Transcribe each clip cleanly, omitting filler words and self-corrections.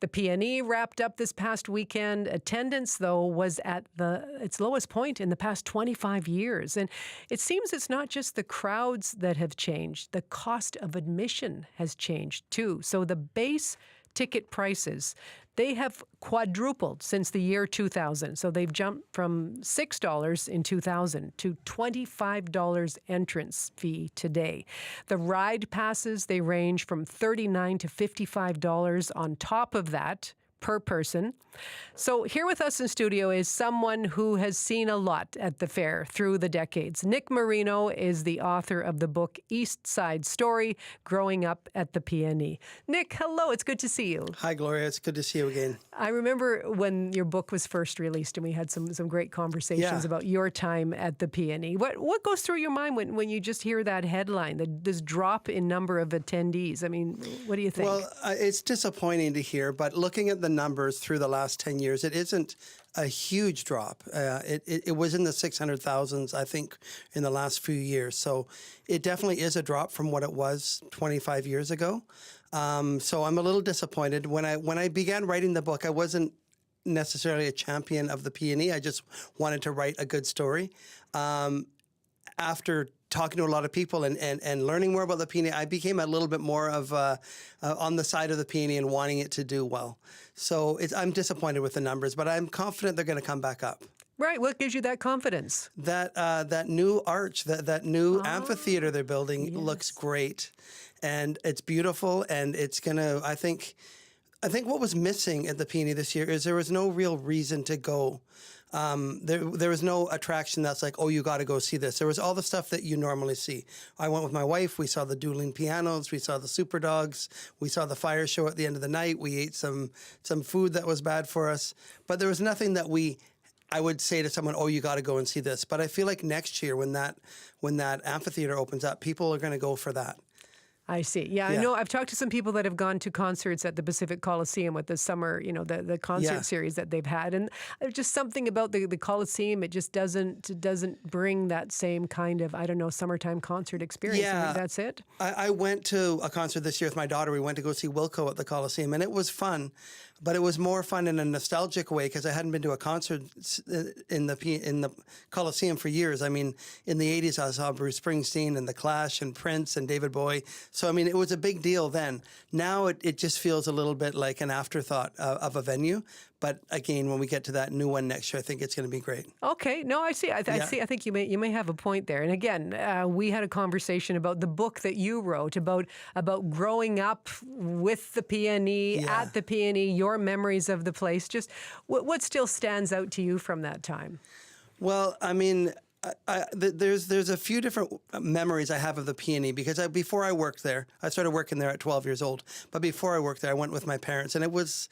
The PNE wrapped up this past weekend. Attendance, though, was at its lowest point in the past 25 years. And it seems it's not just the crowds that have changed. The cost of admission has changed, too. So the base ticket prices, they have quadrupled since the year 2000. So they've jumped from $6 in 2000 to $25 entrance fee today. The ride passes, they range from $39 to $55 on top of that per person. So here with us in studio is someone who has seen a lot at the fair through the decades. Nick Marino is the author of the book East Side Story, Growing Up at the PNE. Nick, hello, it's good to see you. Hi, Gloria, it's good to see you again. I remember when your book was first released and we had some great conversations about your time at the PNE. What goes through your mind when you just hear that headline, this drop in number of attendees? I mean, what do you think? Well, it's disappointing to hear, but looking at the numbers through the last 10 years, it isn't a huge drop. It was in the 600,000s, I think, in the last few years. So it definitely is a drop from what it was 25 years ago. So I'm a little disappointed. When I began writing the book, I wasn't necessarily a champion of the PNE. I just wanted to write a good story. After talking to a lot of people and learning more about the PNE, I became a little bit more of on the side of the PNE and wanting it to do well. So I'm disappointed with the numbers, but I'm confident they're going to come back up. Right. What gives you that confidence? That new arch, that new amphitheatre they're building looks great, and it's beautiful, and it's going to, I think what was missing at the PNE this year is there was no real reason to go. There was no attraction that's like, oh, you got to go see this. There was all the stuff that you normally see. I went with my wife. We saw the dueling pianos. We saw the super dogs. We saw the fire show at the end of the night. We ate some food that was bad for us. But there was nothing that I would say to someone, oh, you got to go and see this. But I feel like next year when that amphitheater opens up, people are going to go for that. I see. Yeah, I know. I've talked to some people that have gone to concerts at the Pacific Coliseum with the summer, the concert series that they've had. And there's just something about the Coliseum, it just doesn't bring that same kind of, I don't know, summertime concert experience. Yeah. I think that's it. I went to a concert this year with my daughter. We went to go see Wilco at the Coliseum, and it was fun. But it was more fun in a nostalgic way because I hadn't been to a concert in the Coliseum for years. I mean, in the 80s, I saw Bruce Springsteen and The Clash and Prince and David Bowie. So, I mean, it was a big deal then. Now it just feels a little bit like an afterthought of a venue. But again, when we get to that new one next year, I think it's going to be great. Okay. No, I see. I see. I think you may have a point there. And again, we had a conversation about the book that you wrote about growing up with the PNE, at the PNE, your memories of the place. Just what still stands out to you from that time? Well, I mean, there's a few different memories I have of the PNE because before I worked there, I started working there at 12 years old. But before I worked there, I went with my parents, and it was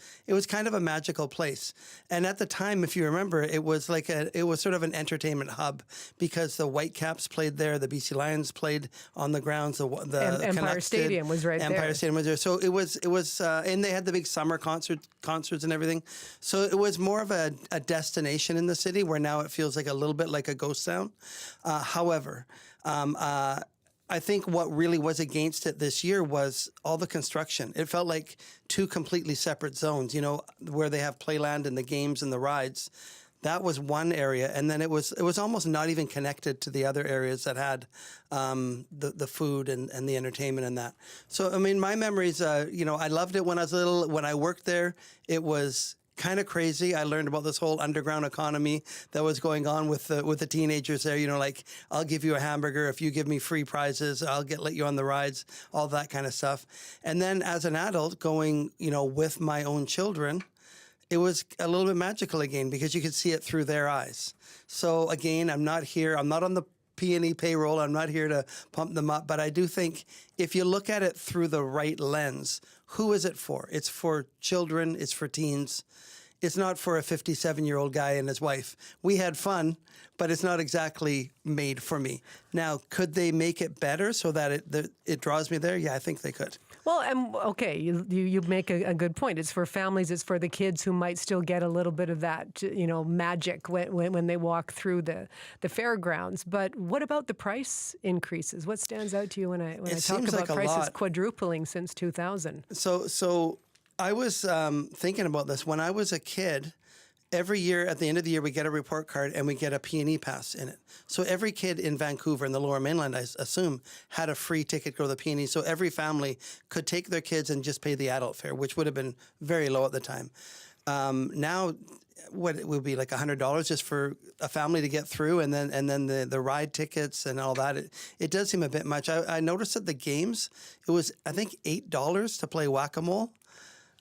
kind of a magical place. And at the time, if you remember, it was sort of an entertainment hub because the Whitecaps played there, the BC Lions played on the grounds, the Empire Stadium was right there. Empire Stadium was there. So it was, and they had the big summer concerts and everything. So it was more of a destination in the city where now it feels like a little bit like a ghost town. However, I think what really was against it this year was all the construction. It felt like two completely separate zones, where they have playland and the games and the rides. That was one area, and then it was almost not even connected to the other areas that had the food and the entertainment and that. So, I mean, my memories, I loved it when I was little. When I worked there, it was kind of crazy. I learned about this whole underground economy that was going on with the teenagers there. Like, I'll give you a hamburger if you give me free prizes. I'll let you on the rides, all that kind of stuff. And then as an adult going, with my own children, it was a little bit magical again because you could see it through their eyes. So again, I'm not on the PNE payroll. I'm not here to pump them up, but I do think if you look at it through the right lens, who is it for? It's for children. It's for teens. It's not for a 57-year-old guy and his wife. We had fun, but it's not exactly made for me. Now, could they make it better so that it draws me there? Yeah, I think they could. Well, okay, you make a good point. It's for families. It's for the kids who might still get a little bit of that, magic when they walk through the fairgrounds. But what about the price increases? What stands out to you when I talk about prices quadrupling since 2000? So I was thinking about this when I was a kid. Every year, at the end of the year, we get a report card and we get a PNE pass in it. So every kid in Vancouver and the Lower Mainland, I assume, had a free ticket to go to the PNE. So every family could take their kids and just pay the adult fare, which would have been very low at the time. Now, what it would be like $100 just for a family to get through, and then the ride tickets and all that. It does seem a bit much. I noticed at the games, it was I think $8 to play whack-a-mole.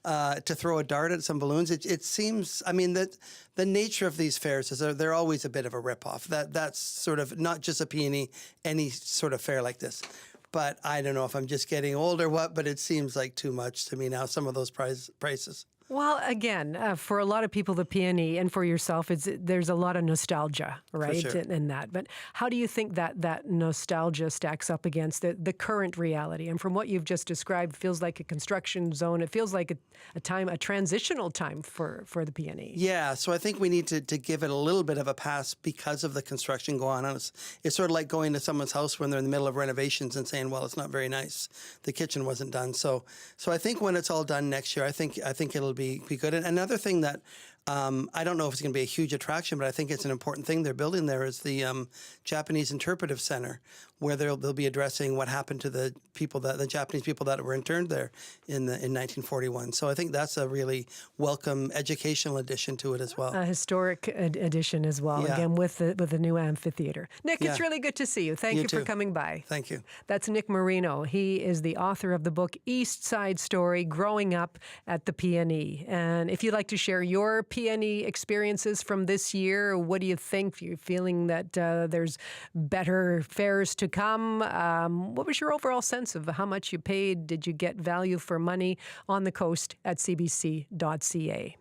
To throw a dart at some balloons. It seems, I mean, that the nature of these fairs is they're always a bit of a ripoff. That's sort of not just a PNE, any sort of fair like this. But I don't know if I'm just getting old or what, but it seems like too much to me now, some of those prices. Well, again, for a lot of people, the PNE, and for yourself, there's a lot of nostalgia, right, sure. in that. But how do you think that nostalgia stacks up against the current reality? And from what you've just described, feels like a construction zone. It feels like a transitional time for the PNE. Yeah, so I think we need to give it a little bit of a pass because of the construction going on. It's sort of like going to someone's house when they're in the middle of renovations and saying, well, it's not very nice. The kitchen wasn't done. So I think when it's all done next year, I think it'll be good. And another thing that I don't know if it's going to be a huge attraction, but I think it's an important thing they're building there is the Japanese Interpretive Center, where they'll be addressing what happened to the Japanese people that were interned there in 1941. So I think that's a really welcome educational addition to it as well. A historic addition as well, Yeah. again, with the new amphitheatre. Nick, Yeah. it's really good to see you. Thank you for too. coming by. Thank you. That's Nick Marino. He is the author of the book East Side Story, Growing Up at the PNE. And if you'd like to share your PNE experiences from this year, what do you think? You're feeling that there's better fares to come? What was your overall sense of how much you paid? Did you get value for money on the coast at cbc.ca?